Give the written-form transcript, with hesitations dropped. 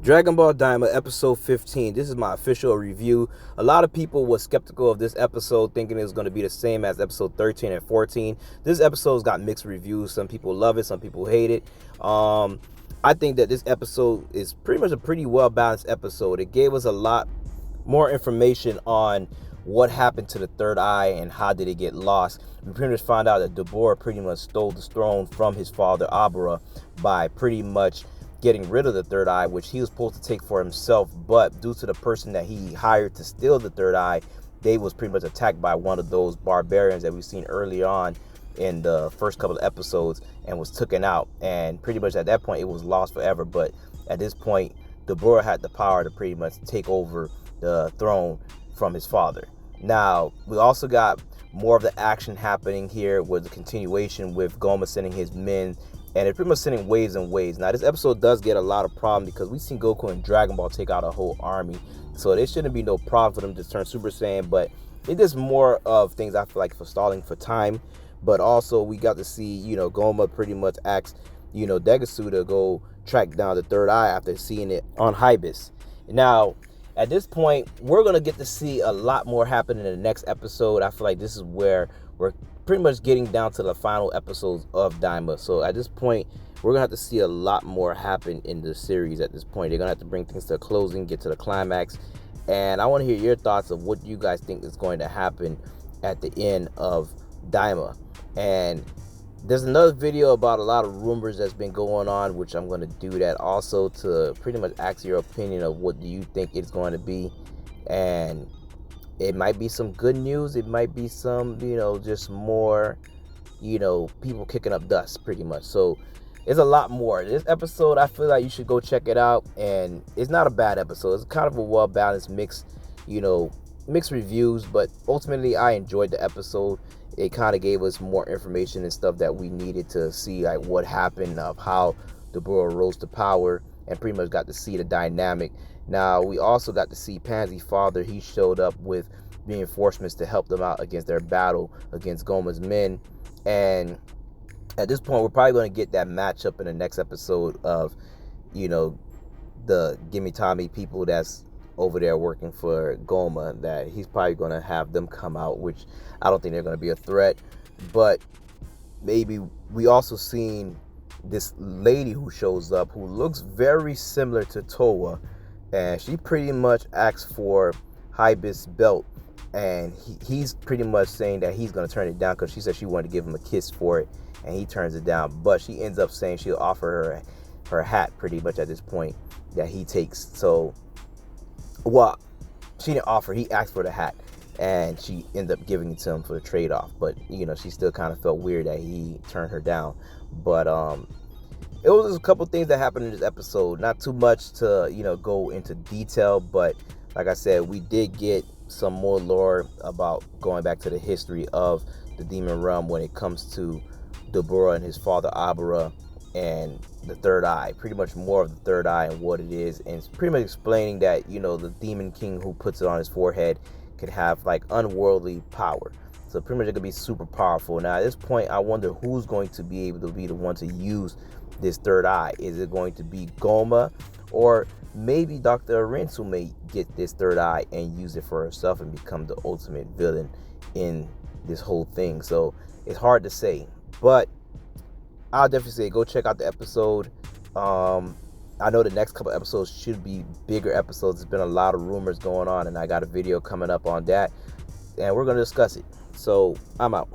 Dragon Ball Daima episode 15. This is my official review. A lot of people were skeptical of this episode, thinking it was going to be the same as episode 13 and 14. This episode's got mixed reviews. Some people love it, some people hate it. I think that this episode is pretty much a pretty well balanced episode. It gave us a lot more information on what happened to the third eye and how did it get lost. We pretty much found out that Deborah pretty much stole the throne from his father Abra by pretty much getting rid of the third eye, which he was supposed to take for himself, but due to the person that he hired to steal the third eye, they was pretty much attacked by one of those barbarians that we've seen early on in the first couple of episodes and was taken out, and pretty much at that point it was lost forever. But at this point, Deborah had the power to pretty much take over the throne from his father. Now we also got more of the action happening here with the continuation with Goma sending his men, and it's pretty much sending waves and waves. Now, this episode does get a lot of problems because we've seen Goku and Dragon Ball take out a whole army. So there shouldn't be no problem for them to turn Super Saiyan. But it is more of things I feel like for stalling for time. But also we got to see, Goma pretty much ask, Degasu to go track down the third eye after seeing it on Hybis. Now, at this point, we're going to get to see a lot more happen in the next episode. I feel like this is where we're pretty much getting down to the final episodes of Daima. So at this point, we're going to have to see a lot more happen in the series at this point. They're going to have to bring things to a closing, get to the climax. And I want to hear your thoughts of what you guys think is going to happen at the end of Daima. And there's another video about a lot of rumors that's been going on, which I'm going to do that also to pretty much ask your opinion of what do you think it's going to be. And it might be some good news. It might be some, just more, people kicking up dust pretty much. So it's a lot more. This episode, I feel like you should go check it out. And it's not a bad episode. It's kind of a well-balanced mixed reviews. But ultimately, I enjoyed the episode. It kind of gave us more information and stuff that we needed to see, like what happened, of how Deborah rose to power, and pretty much got to see the dynamic. Now, we also got to see Pansy's father. He showed up with reinforcements to help them out against their battle against Goma's men. And at this point, we're probably going to get that matchup in the next episode of, the Gimme Tommy people that's over there working for Goma, that he's probably going to have them come out, which I don't think they're going to be a threat. But maybe we also seen this lady who shows up who looks very similar to Towa, and she pretty much asks for Hybis' belt, and he's pretty much saying that he's going to turn it down because she said she wanted to give him a kiss for it, and he turns it down. But she ends up saying she'll offer her hat pretty much at this point that he takes. So, well, she didn't offer, he asked for the hat, and she ended up giving it to him for the trade-off. But, she still kind of felt weird that he turned her down. But, it was just a couple things that happened in this episode. Not too much to, go into detail. But like I said, we did get some more lore about going back to the history of the Demon Realm when it comes to Deborah and his father Abra and the third eye. Pretty much more of the third eye and what it is. And it's pretty much explaining that, the Demon King who puts it on his forehead can have like unworldly power. So pretty much it could be super powerful. Now at this point, I wonder who's going to be able to be the one to use this third eye. Is it going to be Goma, or maybe Dr. Arinsu may get this third eye and use it for herself and become the ultimate villain in this whole thing? So it's hard to say, but I'll definitely say go check out the episode. I know the next couple episodes should be bigger episodes. There's been a lot of rumors going on, and I got a video coming up on that, and we're going to discuss it. So I'm out.